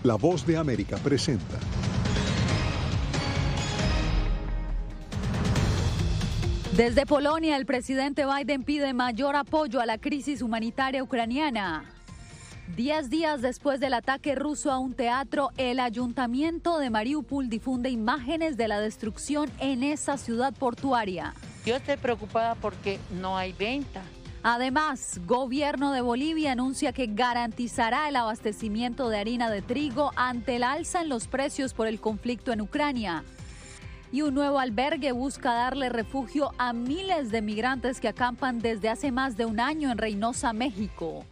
La Voz de América presenta. Desde Polonia, el presidente Biden pide mayor apoyo a la crisis humanitaria ucraniana. 10 días después del ataque ruso a un teatro, el ayuntamiento de Mariupol difunde imágenes de la destrucción en esa ciudad portuaria. Yo estoy preocupada porque no hay venta. Además, gobierno de Bolivia anuncia que garantizará el abastecimiento de harina de trigo ante el alza en los precios por el conflicto en Ucrania. Y un nuevo albergue busca darle refugio a miles de migrantes que acampan desde hace más de un año en Reynosa, México.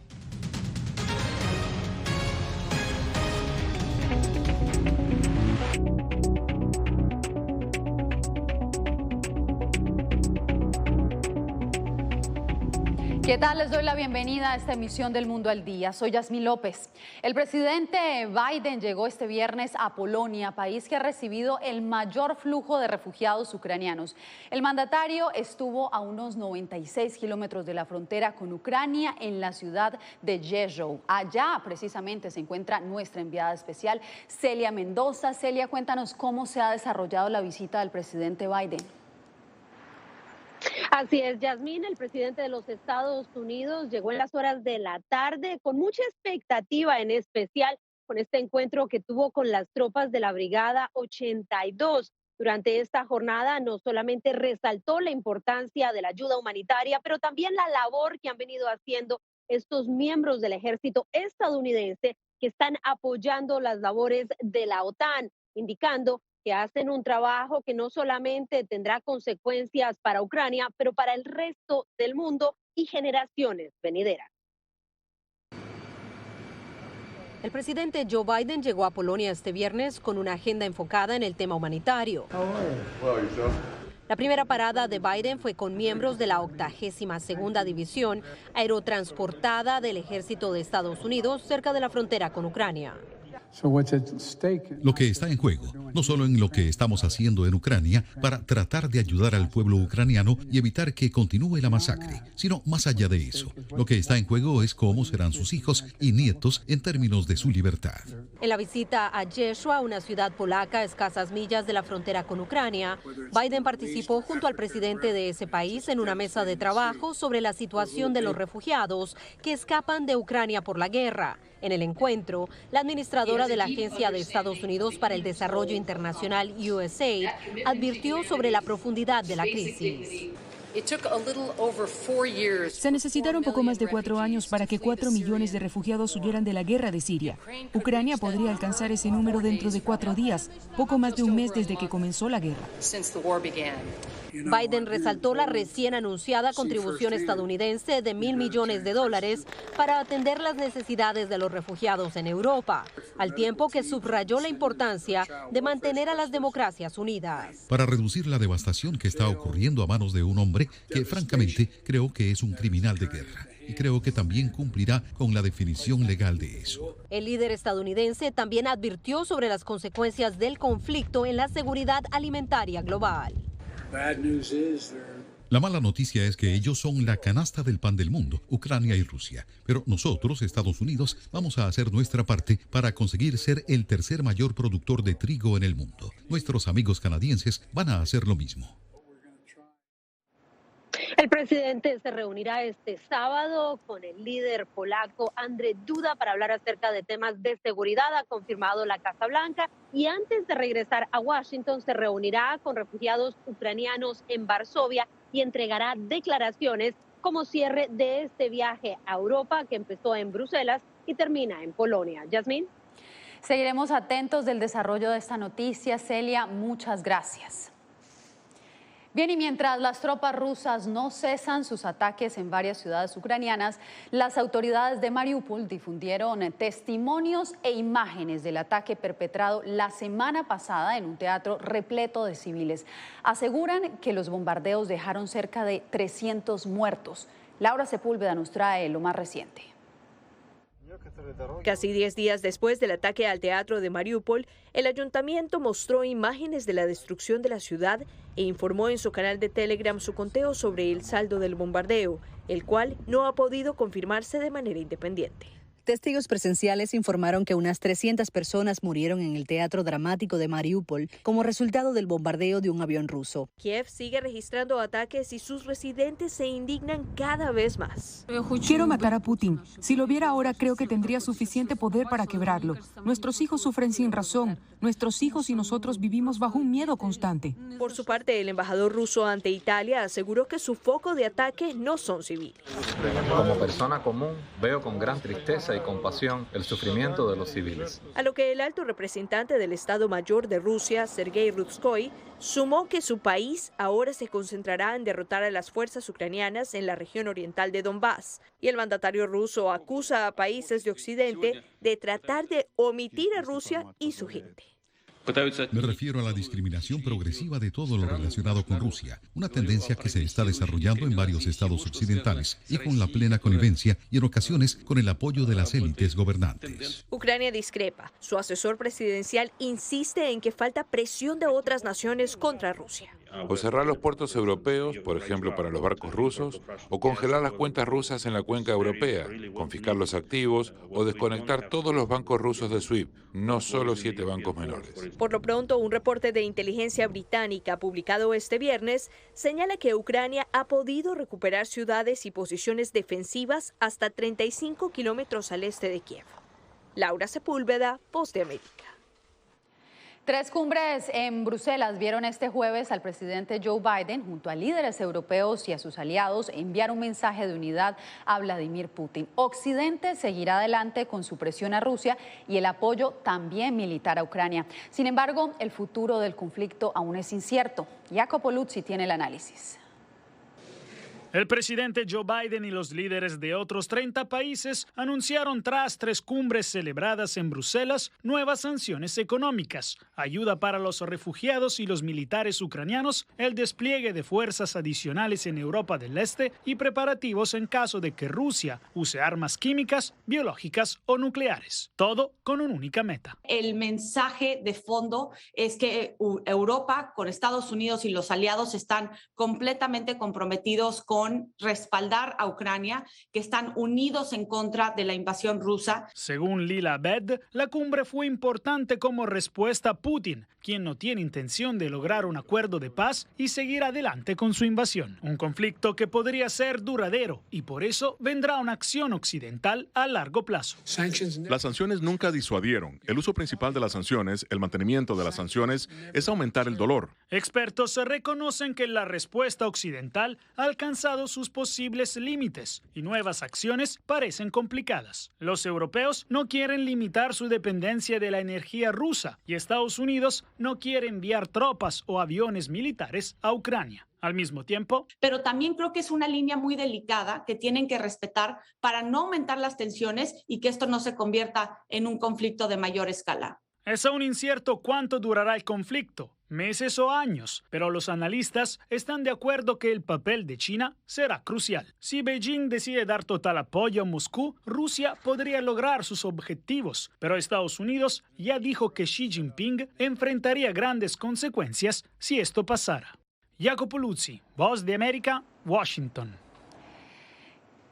¿Qué tal? Les doy la bienvenida a esta emisión del Mundo al Día. Soy Yasmín López. El presidente Biden llegó este viernes a Polonia, país que ha recibido el mayor flujo de refugiados ucranianos. El mandatario estuvo a unos 96 kilómetros de la frontera con Ucrania, en la ciudad de Rzeszów. Allá precisamente se encuentra nuestra enviada especial, Celia Mendoza. Celia, cuéntanos cómo se ha desarrollado la visita del presidente Biden. Así es, Yasmín, el presidente de los Estados Unidos llegó en las horas de la tarde con mucha expectativa, en especial con este encuentro que tuvo con las tropas de la Brigada 82. Durante esta jornada no solamente resaltó la importancia de la ayuda humanitaria, pero también la labor que han venido haciendo estos miembros del ejército estadounidense que están apoyando las labores de la OTAN, indicando que hacen un trabajo que no solamente tendrá consecuencias para Ucrania, pero para el resto del mundo y generaciones venideras. El presidente Joe Biden llegó a Polonia este viernes con una agenda enfocada en el tema humanitario. La primera parada de Biden fue con miembros de la 82ª División Aerotransportada del Ejército de Estados Unidos cerca de la frontera con Ucrania. Lo que está en juego, no solo en lo que estamos haciendo en Ucrania para tratar de ayudar al pueblo ucraniano y evitar que continúe la masacre, sino más allá de eso. Lo que está en juego es cómo serán sus hijos y nietos en términos de su libertad. En la visita a Rzeszów, una ciudad polaca a escasas millas de la frontera con Ucrania, Biden participó junto al presidente de ese país en una mesa de trabajo sobre la situación de los refugiados que escapan de Ucrania por la guerra. En el encuentro, la administradora de la Agencia de Estados Unidos para el Desarrollo Internacional, USAID, advirtió sobre la profundidad de la crisis. Se necesitaron poco más de 4 años para que 4 millones de refugiados huyeran de la guerra de Siria. Ucrania podría alcanzar ese número dentro de 4 días, poco más de un mes desde que comenzó la guerra. Biden resaltó la recién anunciada contribución estadounidense de $1.000 millones para atender las necesidades de los refugiados en Europa, al tiempo que subrayó la importancia de mantener a las democracias unidas. Para reducir la devastación que está ocurriendo a manos de un hombre que francamente creo que es un criminal de guerra. Y creo que también cumplirá con la definición legal de eso. El líder estadounidense también advirtió sobre las consecuencias del conflicto en la seguridad alimentaria global. La mala noticia es que ellos son la canasta del pan del mundo, Ucrania y Rusia. Pero nosotros, Estados Unidos, vamos a hacer nuestra parte para conseguir ser el tercer mayor productor de trigo en el mundo. Nuestros amigos canadienses van a hacer lo mismo. El presidente se reunirá este sábado con el líder polaco Andrzej Duda para hablar acerca de temas de seguridad, ha confirmado la Casa Blanca, y antes de regresar a Washington se reunirá con refugiados ucranianos en Varsovia y entregará declaraciones como cierre de este viaje a Europa que empezó en Bruselas y termina en Polonia. Yasmín. Seguiremos atentos del desarrollo de esta noticia. Celia, muchas gracias. Bien, y mientras las tropas rusas no cesan sus ataques en varias ciudades ucranianas, las autoridades de Mariupol difundieron testimonios e imágenes del ataque perpetrado la semana pasada en un teatro repleto de civiles. Aseguran que los bombardeos dejaron cerca de 300 muertos. Laura Sepúlveda nos trae lo más reciente. Casi 10 días después del ataque al teatro de Mariupol, el ayuntamiento mostró imágenes de la destrucción de la ciudad e informó en su canal de Telegram su conteo sobre el saldo del bombardeo, el cual no ha podido confirmarse de manera independiente. Testigos presenciales informaron que unas 300 personas murieron en el teatro dramático de Mariupol como resultado del bombardeo de un avión ruso. Kiev sigue registrando ataques y sus residentes se indignan cada vez más. Quiero matar a Putin. Si lo viera ahora, creo que tendría suficiente poder para quebrarlo. Nuestros hijos sufren sin razón. Nuestros hijos y nosotros vivimos bajo un miedo constante. Por su parte, el embajador ruso ante Italia aseguró que su foco de ataque no son civiles. Como persona común, veo con gran tristeza y compasión el sufrimiento de los civiles. A lo que el alto representante del Estado Mayor de Rusia, Sergei Rutskoy, sumó que su país ahora se concentrará en derrotar a las fuerzas ucranianas en la región oriental de Donbass. Y el mandatario ruso acusa a países de Occidente de tratar de omitir a Rusia y su gente. Me refiero a la discriminación progresiva de todo lo relacionado con Rusia, una tendencia que se está desarrollando en varios estados occidentales y con la plena connivencia y en ocasiones con el apoyo de las élites gobernantes. Ucrania discrepa. Su asesor presidencial insiste en que falta presión de otras naciones contra Rusia. O cerrar los puertos europeos, por ejemplo para los barcos rusos, o congelar las cuentas rusas en la cuenca europea, confiscar los activos o desconectar todos los bancos rusos de SWIFT, no solo 7 bancos menores. Por lo pronto, un reporte de inteligencia británica publicado este viernes señala que Ucrania ha podido recuperar ciudades y posiciones defensivas hasta 35 kilómetros al este de Kiev. Laura Sepúlveda, Voz de América. 3 cumbres en Bruselas vieron este jueves al presidente Joe Biden junto a líderes europeos y a sus aliados enviar un mensaje de unidad a Vladimir Putin. Occidente seguirá adelante con su presión a Rusia y el apoyo también militar a Ucrania. Sin embargo, el futuro del conflicto aún es incierto. Jacopo Luzzi tiene el análisis. El presidente Joe Biden y los líderes de otros 30 países anunciaron tras 3 cumbres celebradas en Bruselas nuevas sanciones económicas, ayuda para los refugiados y los militares ucranianos, el despliegue de fuerzas adicionales en Europa del Este y preparativos en caso de que Rusia use armas químicas, biológicas o nucleares. Todo con una única meta. El mensaje de fondo es que Europa, con Estados Unidos y los aliados, están completamente comprometidos con respaldar a Ucrania, que están unidos en contra de la invasión rusa. Según Lila Abed, la cumbre fue importante como respuesta a Putin, quien no tiene intención de lograr un acuerdo de paz y seguir adelante con su invasión. Un conflicto que podría ser duradero y por eso vendrá una acción occidental a largo plazo. Las sanciones nunca disuadieron. El uso principal de las sanciones, el mantenimiento de las sanciones, es aumentar el dolor. Expertos reconocen que la respuesta occidental ha alcanzado sus posibles límites y nuevas acciones parecen complicadas. Los europeos no quieren limitar su dependencia de la energía rusa y Estados Unidos no quiere enviar tropas o aviones militares a Ucrania. Al mismo tiempo, pero también creo que es una línea muy delicada que tienen que respetar para no aumentar las tensiones y que esto no se convierta en un conflicto de mayor escala. Es aún incierto cuánto durará el conflicto, meses o años, pero los analistas están de acuerdo que el papel de China será crucial. Si Beijing decide dar total apoyo a Moscú, Rusia podría lograr sus objetivos, pero Estados Unidos ya dijo que Xi Jinping enfrentaría grandes consecuencias si esto pasara. Jacopo Luzzi, Voz de América, Washington.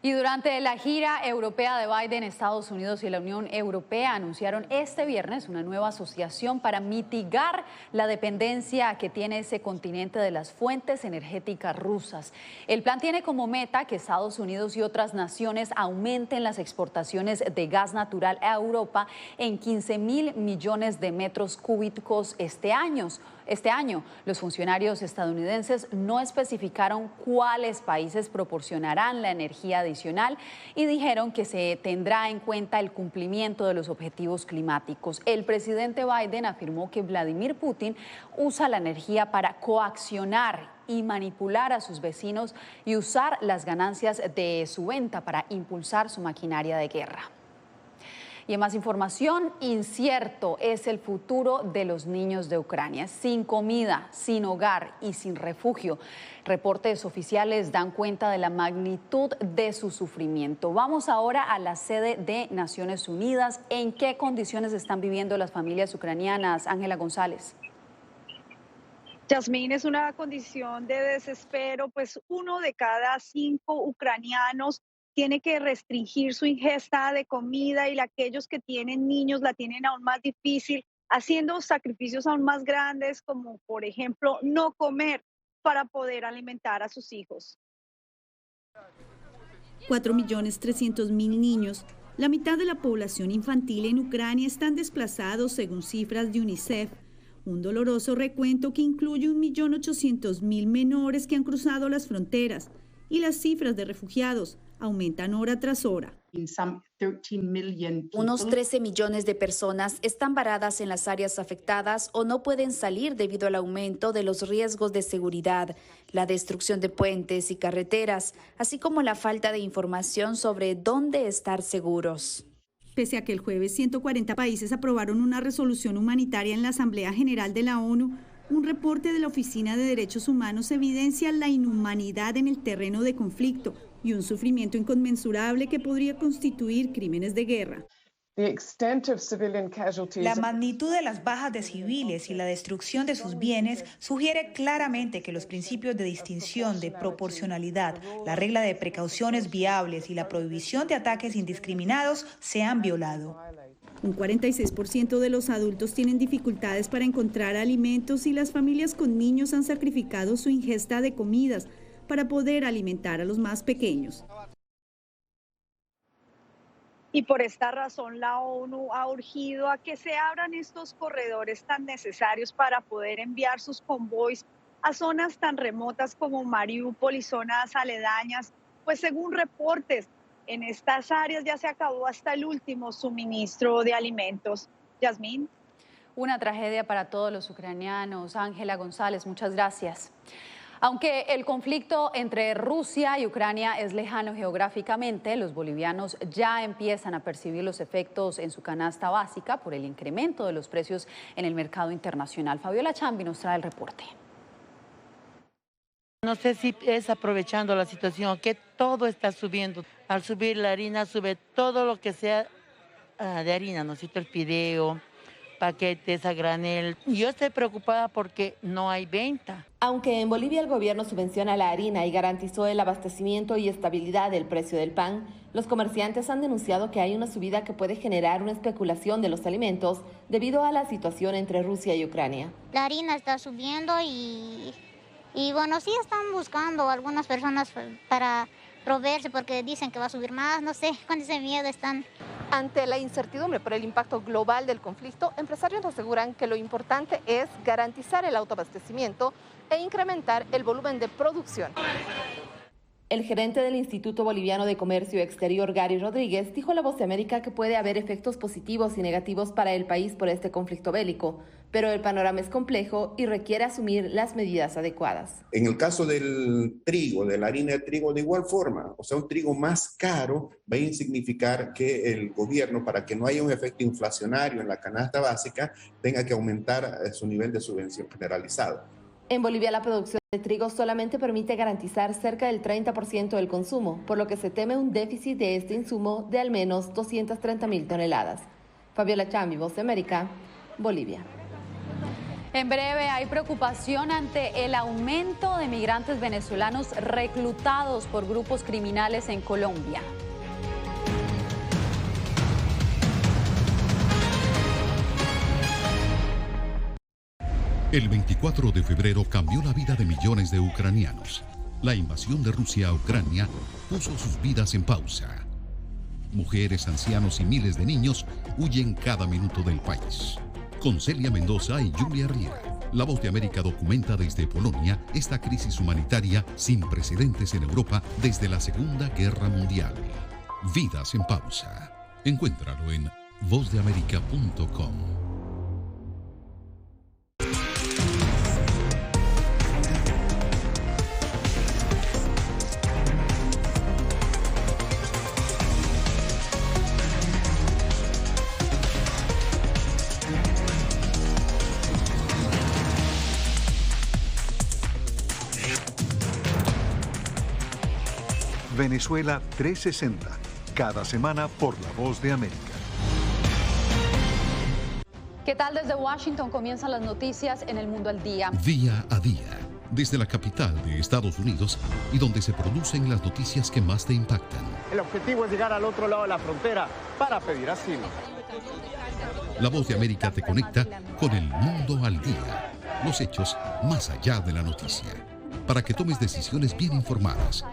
Y durante la gira europea de Biden, Estados Unidos y la Unión Europea anunciaron este viernes una nueva asociación para mitigar la dependencia que tiene ese continente de las fuentes energéticas rusas. El plan tiene como meta que Estados Unidos y otras naciones aumenten las exportaciones de gas natural a Europa en 15.000 millones de metros cúbicos este año. Los funcionarios estadounidenses no especificaron cuáles países proporcionarán la energía adicional y dijeron que se tendrá en cuenta el cumplimiento de los objetivos climáticos. El presidente Biden afirmó que Vladimir Putin usa la energía para coaccionar y manipular a sus vecinos y usar las ganancias de su venta para impulsar su maquinaria de guerra. Y en más información, incierto es el futuro de los niños de Ucrania, sin comida, sin hogar y sin refugio. Reportes oficiales dan cuenta de la magnitud de su sufrimiento. Vamos ahora a la sede de Naciones Unidas. ¿En qué condiciones están viviendo las familias ucranianas? Ángela González. Yasmín, es una condición de desespero, pues 1 de cada 5 ucranianos tiene que restringir su ingesta de comida y aquellos que tienen niños la tienen aún más difícil, haciendo sacrificios aún más grandes, como por ejemplo no comer para poder alimentar a sus hijos. 4.300.000 niños, la mitad de la población infantil en Ucrania, están desplazados según cifras de UNICEF. Un doloroso recuento que incluye 1.800.000 menores que han cruzado las fronteras, y las cifras de refugiados aumentan hora tras hora. Unos 13 millones de personas están varadas en las áreas afectadas o no pueden salir debido al aumento de los riesgos de seguridad, la destrucción de puentes y carreteras, así como la falta de información sobre dónde estar seguros. Pese a que el jueves 140 países aprobaron una resolución humanitaria en la Asamblea General de la ONU, un reporte de la Oficina de Derechos Humanos evidencia la inhumanidad en el terreno de conflicto y un sufrimiento inconmensurable que podría constituir crímenes de guerra. La magnitud de las bajas de civiles y la destrucción de sus bienes sugiere claramente que los principios de distinción, de proporcionalidad, la regla de precauciones viables y la prohibición de ataques indiscriminados se han violado. Un 46% de los adultos tienen dificultades para encontrar alimentos y las familias con niños han sacrificado su ingesta de comidas para poder alimentar a los más pequeños. Y por esta razón la ONU ha urgido a que se abran estos corredores tan necesarios para poder enviar sus convoys a zonas tan remotas como Mariúpol y zonas aledañas, pues según reportes, en estas áreas ya se acabó hasta el último suministro de alimentos. Yasmín. Una tragedia para todos los ucranianos. Ángela González, muchas gracias. Aunque el conflicto entre Rusia y Ucrania es lejano geográficamente, los bolivianos ya empiezan a percibir los efectos en su canasta básica por el incremento de los precios en el mercado internacional. Fabiola Chambi nos trae el reporte. No sé si es aprovechando la situación que todo está subiendo. Al subir la harina, sube todo lo que sea de harina, ¿no es cierto? El fideo, paquetes a granel. Yo estoy preocupada porque no hay venta. Aunque en Bolivia el gobierno subvenciona la harina y garantizó el abastecimiento y estabilidad del precio del pan, los comerciantes han denunciado que hay una subida que puede generar una especulación de los alimentos debido a la situación entre Rusia y Ucrania. La harina está subiendo y bueno, sí están buscando algunas personas para proveerse porque dicen que va a subir más, no sé, con ese miedo están. Ante la incertidumbre por el impacto global del conflicto, empresarios aseguran que lo importante es garantizar el autoabastecimiento e incrementar el volumen de producción. El gerente del Instituto Boliviano de Comercio Exterior, Gary Rodríguez, dijo a La Voz de América que puede haber efectos positivos y negativos para el país por este conflicto bélico, pero el panorama es complejo y requiere asumir las medidas adecuadas. En el caso del trigo, de la harina de trigo, de igual forma, o sea, un trigo más caro va a significar que el gobierno, para que no haya un efecto inflacionario en la canasta básica, tenga que aumentar su nivel de subvención generalizado. En Bolivia, la producción de trigo solamente permite garantizar cerca del 30% del consumo, por lo que se teme un déficit de este insumo de al menos 230.000 toneladas. Fabiola Chambi, Voz de América, Bolivia. En breve, hay preocupación ante el aumento de migrantes venezolanos reclutados por grupos criminales en Colombia. El 24 de febrero cambió la vida de millones de ucranianos. La invasión de Rusia a Ucrania puso sus vidas en pausa. Mujeres, ancianos y miles de niños huyen cada minuto del país. Con Celia Mendoza y Julia Riera, La Voz de América documenta desde Polonia esta crisis humanitaria sin precedentes en Europa desde la Segunda Guerra Mundial. Vidas en pausa. Encuéntralo en vozdeamerica.com. Venezuela 360, cada semana por La Voz de América. ¿Qué tal? Desde Washington comienzan las noticias en El Mundo al Día. Día a día, desde la capital de Estados Unidos y donde se producen las noticias que más te impactan. El objetivo es llegar al otro lado de la frontera para pedir asilo. La Voz de América te conecta con el mundo al día, los hechos más allá de la noticia, para que tomes decisiones bien informadas,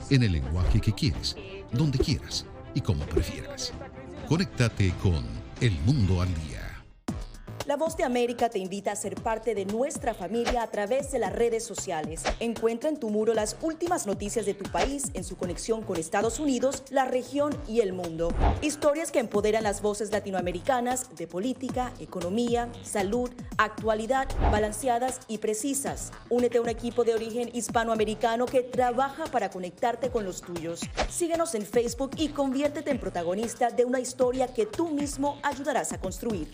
en el lenguaje que quieres, donde quieras y como prefieras. Conéctate con El Mundo al Día. La Voz de América te invita a ser parte de nuestra familia a través de las redes sociales. Encuentra en tu muro las últimas noticias de tu país en su conexión con Estados Unidos, la región y el mundo. Historias que empoderan las voces latinoamericanas de política, economía, salud, actualidad, balanceadas y precisas. Únete a un equipo de origen hispanoamericano que trabaja para conectarte con los tuyos. Síguenos en Facebook y conviértete en protagonista de una historia que tú mismo ayudarás a construir.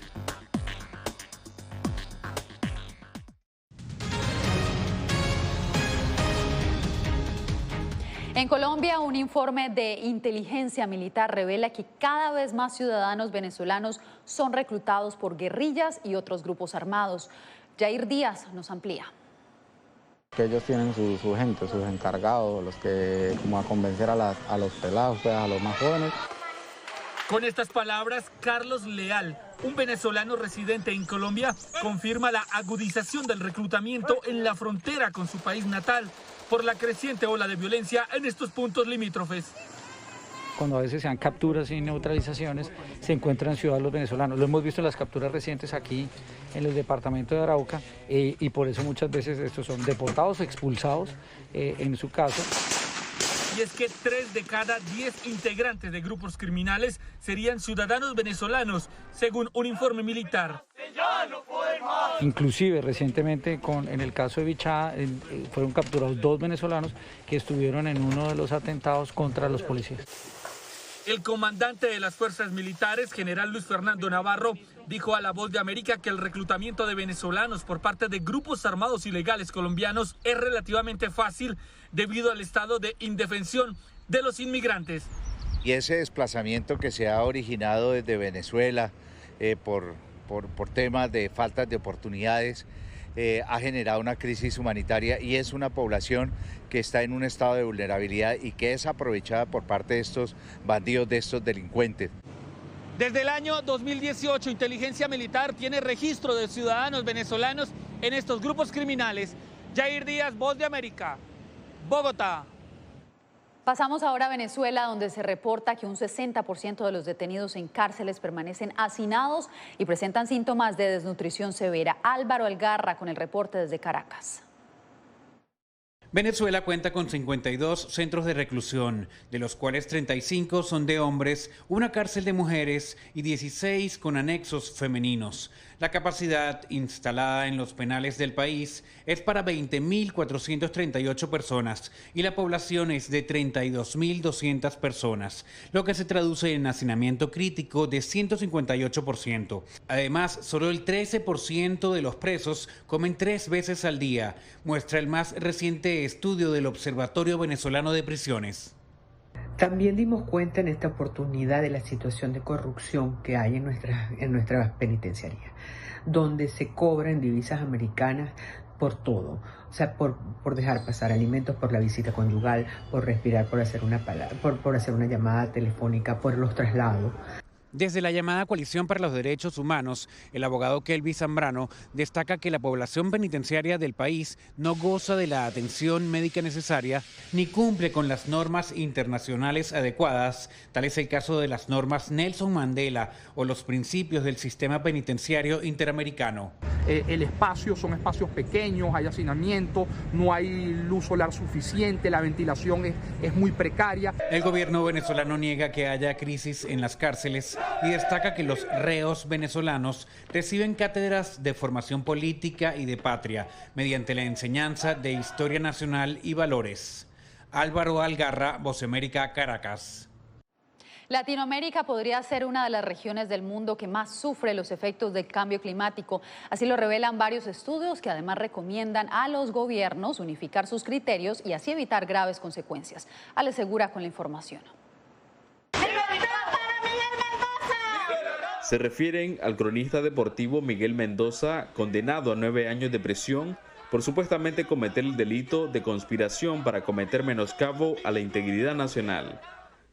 En Colombia, un informe de inteligencia militar revela que cada vez más ciudadanos venezolanos son reclutados por guerrillas y otros grupos armados. Jair Díaz nos amplía. Que ellos tienen su gente, sus encargados, los que como a convencer a los pelados, pues, a los más jóvenes. Con estas palabras, Carlos Leal, un venezolano residente en Colombia, confirma la agudización del reclutamiento en la frontera con su país natal por la creciente ola de violencia en estos puntos limítrofes. Cuando a veces se dan capturas y neutralizaciones, se encuentran ciudadanos venezolanos. Lo hemos visto en las capturas recientes aquí en el departamento de Arauca y por eso muchas veces estos son deportados o expulsados en su caso. Y es que 3 de cada 10 integrantes de grupos criminales serían ciudadanos venezolanos, según un informe militar. Inclusive recientemente en el caso de Bichada fueron capturados 2 venezolanos que estuvieron en uno de los atentados contra los policías. El comandante de las fuerzas militares, general Luis Fernando Navarro, dijo a La Voz de América que el reclutamiento de venezolanos por parte de grupos armados ilegales colombianos es relativamente fácil debido al estado de indefensión de los inmigrantes. Y ese desplazamiento que se ha originado desde Venezuela por temas de faltas de oportunidades ha generado una crisis humanitaria y es una población que está en un estado de vulnerabilidad y que es aprovechada por parte de estos bandidos, de estos delincuentes. Desde el año 2018, Inteligencia Militar tiene registro de ciudadanos venezolanos en estos grupos criminales. Jair Díaz, Voz de América, Bogotá. Pasamos ahora a Venezuela, donde se reporta que un 60% de los detenidos en cárceles permanecen hacinados y presentan síntomas de desnutrición severa. Álvaro Algarra con el reporte desde Caracas. Venezuela cuenta con 52 centros de reclusión, de los cuales 35 son de hombres, una cárcel de mujeres y 16 con anexos femeninos. La capacidad instalada en los penales del país es para 20.438 personas y la población es de 32.200 personas, lo que se traduce en hacinamiento crítico de 158%. Además, solo el 13% de los presos comen 3 veces al día, muestra el más reciente estudio del Observatorio Venezolano de Prisiones. También dimos cuenta en esta oportunidad de la situación de corrupción que hay en nuestra penitenciaría, donde se cobra en divisas americanas por todo, o sea, por dejar pasar alimentos, por la visita conyugal, por respirar, por hacer una llamada telefónica, por los traslados. Desde la llamada Coalición para los Derechos Humanos, el abogado Kelvin Zambrano destaca que la población penitenciaria del país no goza de la atención médica necesaria ni cumple con las normas internacionales adecuadas. Tal es el caso de las normas Nelson Mandela o los principios del sistema penitenciario interamericano. El espacio son espacios pequeños, hay hacinamiento, no hay luz solar suficiente, la ventilación es muy precaria. El gobierno venezolano niega que haya crisis en las cárceles y destaca que los reos venezolanos reciben cátedras de formación política y de patria mediante la enseñanza de historia nacional y valores. Álvaro Algarra, Voz América, Caracas. Latinoamérica podría ser una de las regiones del mundo que más sufre los efectos del cambio climático. Así lo revelan varios estudios que además recomiendan a los gobiernos unificar sus criterios y así evitar graves consecuencias. Ale Segura con la información. Se refieren al cronista deportivo Miguel Mendoza, condenado a 9 años de prisión por supuestamente cometer el delito de conspiración para cometer menoscabo a la integridad nacional.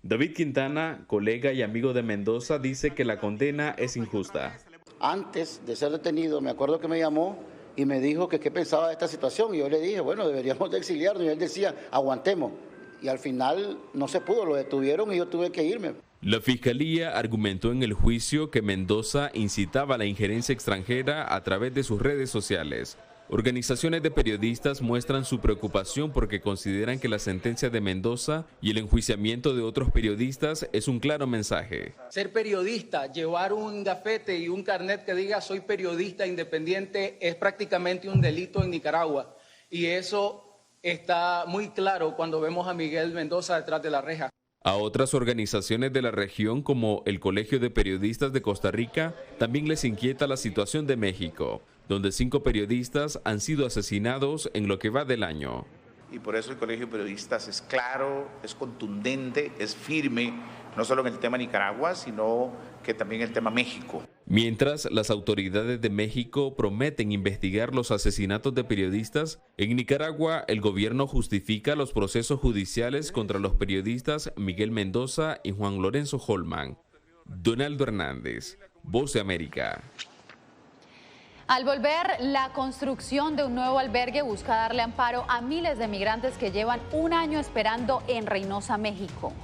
David Quintana, colega y amigo de Mendoza, dice que la condena es injusta. Antes de ser detenido, me acuerdo que me llamó y me dijo que qué pensaba de esta situación. Y yo le dije, bueno, deberíamos de exiliarnos. Y él decía, aguantemos. Y al final no se pudo, lo detuvieron y yo tuve que irme. La Fiscalía argumentó en el juicio que Mendoza incitaba a la injerencia extranjera a través de sus redes sociales. Organizaciones de periodistas muestran su preocupación porque consideran que la sentencia de Mendoza y el enjuiciamiento de otros periodistas es un claro mensaje. Ser periodista, llevar un gafete y un carnet que diga soy periodista independiente es prácticamente un delito en Nicaragua. Y eso está muy claro cuando vemos a Miguel Mendoza detrás de la reja. A otras organizaciones de la región, como el Colegio de Periodistas de Costa Rica, también les inquieta la situación de México, donde 5 periodistas han sido asesinados en lo que va del año. Y por eso el Colegio de Periodistas es claro, es contundente, es firme, no solo en el tema Nicaragua, sino que también en el tema México. Mientras las autoridades de México prometen investigar los asesinatos de periodistas, en Nicaragua el gobierno justifica los procesos judiciales contra los periodistas Miguel Mendoza y Juan Lorenzo Holman. Donaldo Hernández, Voz de América. Al volver, la construcción de un nuevo albergue busca darle amparo a miles de migrantes que llevan un año esperando en Reynosa, México.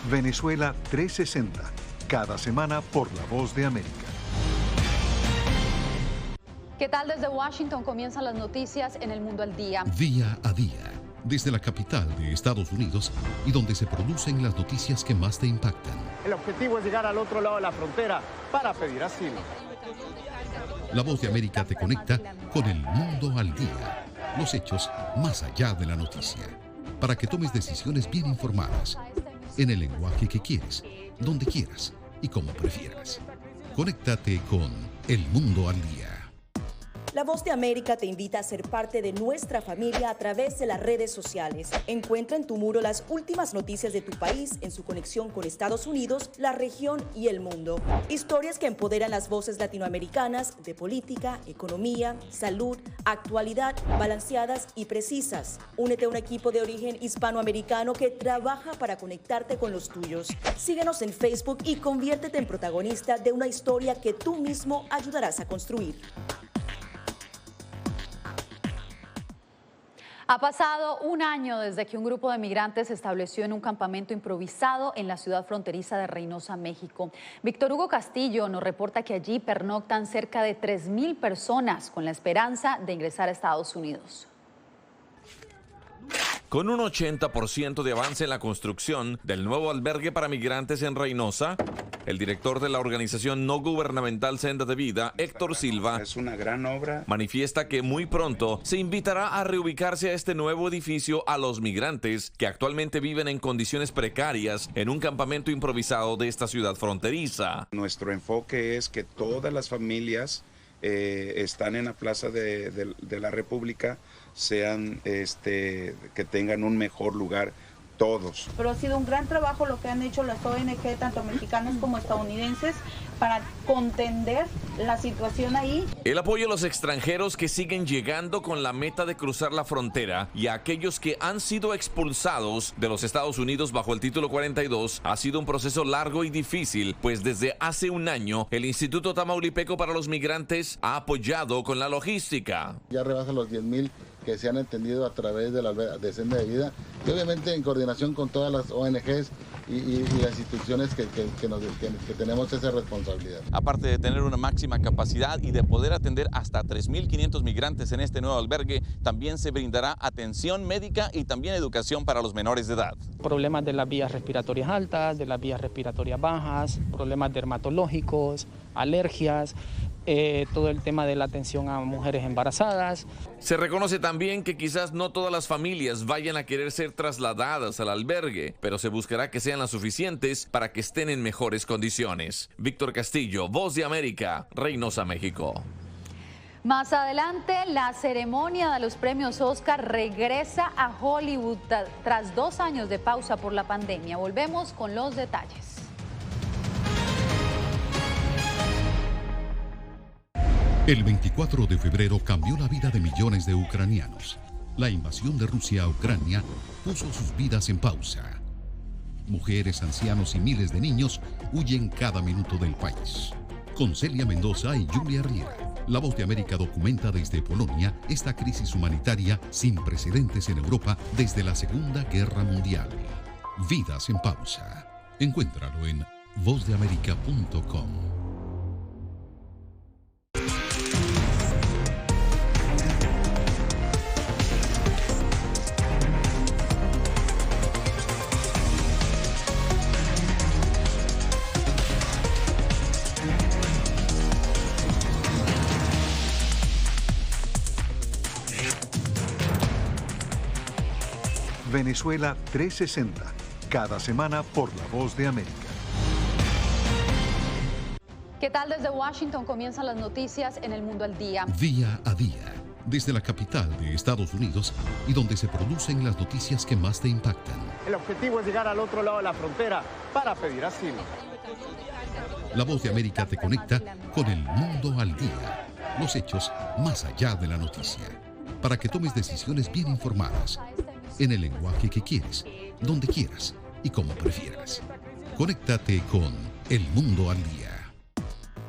Venezuela 360, cada semana por La Voz de América. ¿Qué tal? Desde Washington comienzan las noticias en El Mundo al Día. Día a día, desde la capital de Estados Unidos y donde se producen las noticias que más te impactan. El objetivo es llegar al otro lado de la frontera para pedir asilo. La Voz de América te conecta con El Mundo al Día, los hechos más allá de la noticia, para que tomes decisiones bien informadas, en el lenguaje que quieres, donde quieras y como prefieras. Conéctate con El Mundo al Día. La Voz de América te invita a ser parte de nuestra familia a través de las redes sociales. Encuentra en tu muro las últimas noticias de tu país en su conexión con Estados Unidos, la región y el mundo. Historias que empoderan las voces latinoamericanas de política, economía, salud, actualidad, balanceadas y precisas. Únete a un equipo de origen hispanoamericano que trabaja para conectarte con los tuyos. Síguenos en Facebook y conviértete en protagonista de una historia que tú mismo ayudarás a construir. Ha pasado un año desde que un grupo de migrantes se estableció en un campamento improvisado en la ciudad fronteriza de Reynosa, México. Víctor Hugo Castillo nos reporta que allí pernoctan cerca de 3,000 personas con la esperanza de ingresar a Estados Unidos. Con un 80% de avance en la construcción del nuevo albergue para migrantes en Reynosa, el director de la organización no gubernamental Senda de Vida, Héctor Silva, es una gran obra. Manifiesta que muy pronto se invitará a reubicarse a este nuevo edificio a los migrantes que actualmente viven en condiciones precarias en un campamento improvisado de esta ciudad fronteriza. Nuestro enfoque es que todas las familias están en la Plaza de la República sean que tengan un mejor lugar todos. Pero ha sido un gran trabajo lo que han hecho las ONG, tanto mexicanos como estadounidenses, para contender la situación ahí. El apoyo a los extranjeros que siguen llegando con la meta de cruzar la frontera y a aquellos que han sido expulsados de los Estados Unidos bajo el Título 42 ha sido un proceso largo y difícil, pues desde hace un año el Instituto Tamaulipeco para los Migrantes ha apoyado con la logística. Ya rebasa los 10,000 que se han entendido a través de Senda de Vida y obviamente en coordinación con todas las ONGs y las instituciones que tenemos esa responsabilidad. Aparte de tener una máxima capacidad y de poder atender hasta 3.500 migrantes en este nuevo albergue, también se brindará atención médica y también educación para los menores de edad. Problemas de las vías respiratorias altas, de las vías respiratorias bajas, problemas dermatológicos, alergias, todo el tema de la atención a mujeres embarazadas. Se reconoce también que quizás no todas las familias vayan a querer ser trasladadas al albergue, pero se buscará que sean las suficientes para que estén en mejores condiciones. Víctor Castillo, Voz de América, Reynosa, México. Más adelante, la ceremonia de los premios Oscar regresa a Hollywood tras 2 años de pausa por la pandemia. Volvemos con los detalles. El 24 de febrero cambió la vida de millones de ucranianos. La invasión de Rusia a Ucrania puso sus vidas en pausa. Mujeres, ancianos y miles de niños huyen cada minuto del país. Con Celia Mendoza y Julia Riera, La Voz de América documenta desde Polonia esta crisis humanitaria sin precedentes en Europa desde la Segunda Guerra Mundial. Vidas en pausa. Encuéntralo en vozdeamerica.com. Venezuela 360, cada semana por La Voz de América. ¿Qué tal? Desde Washington comienzan las noticias en El Mundo al Día. Día a día, desde la capital de Estados Unidos y donde se producen las noticias que más te impactan. El objetivo es llegar al otro lado de la frontera para pedir asilo. La Voz de América te conecta con El Mundo al Día, los hechos más allá de la noticia, para que tomes decisiones bien informadas, en el lenguaje que quieres, donde quieras y como prefieras. Conéctate con El Mundo al Día.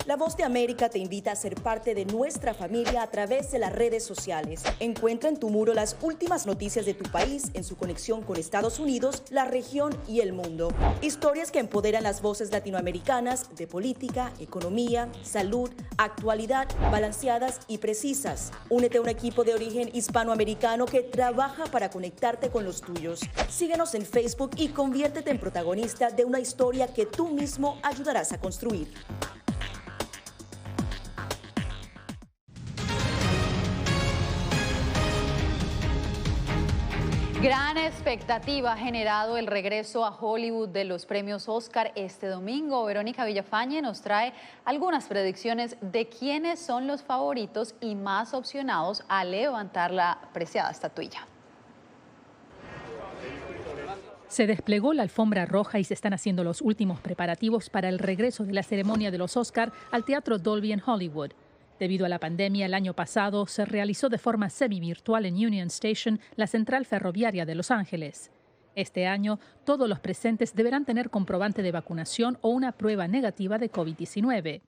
La Voz de América te invita a ser parte de nuestra familia a través de las redes sociales. Encuentra en tu muro las últimas noticias de tu país en su conexión con Estados Unidos, la región y el mundo. Historias que empoderan las voces latinoamericanas de política, economía, salud, actualidad, balanceadas y precisas. Únete a un equipo de origen hispanoamericano que trabaja para conectarte con los tuyos. Síguenos en Facebook y conviértete en protagonista de una historia que tú mismo ayudarás a construir. Gran expectativa ha generado el regreso a Hollywood de los premios Oscar este domingo. Verónica Villafañe nos trae algunas predicciones de quiénes son los favoritos y más opcionados a levantar la preciada estatuilla. Se desplegó la alfombra roja y se están haciendo los últimos preparativos para el regreso de la ceremonia de los Oscar al Teatro Dolby en Hollywood. Debido a la pandemia, el año pasado se realizó de forma semi-virtual en Union Station, la central ferroviaria de Los Ángeles. Este año, todos los presentes deberán tener comprobante de vacunación o una prueba negativa de COVID-19.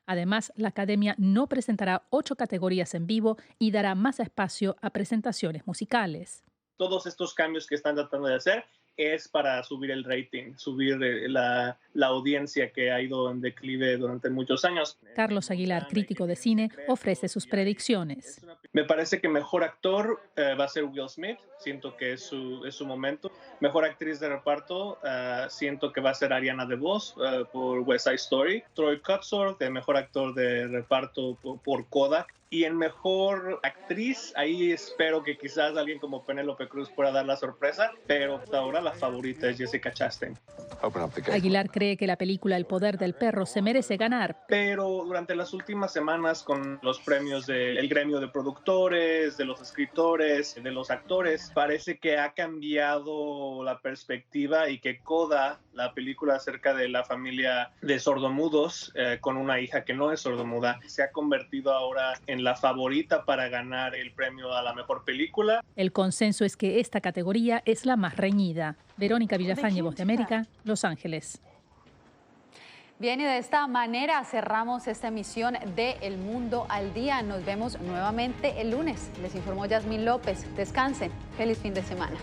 Además, la Academia no presentará 8 categorías en vivo y dará más espacio a presentaciones musicales. Todos estos cambios que están tratando de hacer es para subir el rating, subir la audiencia que ha ido en declive durante muchos años. Carlos Aguilar, crítico de cine, ofrece sus predicciones. Me parece que mejor actor va a ser Will Smith, siento que es su momento. Mejor actriz de reparto, siento que va a ser Ariana DeVos por West Side Story. Troy Kotsur, de mejor actor de reparto por Kodak. Y en mejor actriz, ahí espero que quizás alguien como Penélope Cruz pueda dar la sorpresa, pero hasta ahora la favorita es Jessica Chastain. Aguilar cree que la película El Poder del Perro se merece ganar. Pero durante las últimas semanas, con los premios del gremio de productores, de los escritores, de los actores, parece que ha cambiado la perspectiva y que Coda, la película acerca de la familia de sordomudos con una hija que no es sordomuda, se ha convertido ahora en la favorita para ganar el premio a la mejor película. El consenso es que esta categoría es la más reñida. Verónica Villafañe, Voz de América, Los Ángeles. Bien, y de esta manera cerramos esta emisión de El Mundo al Día. Nos vemos nuevamente el lunes. Les informó Yasmín López. Descansen. Feliz fin de semana.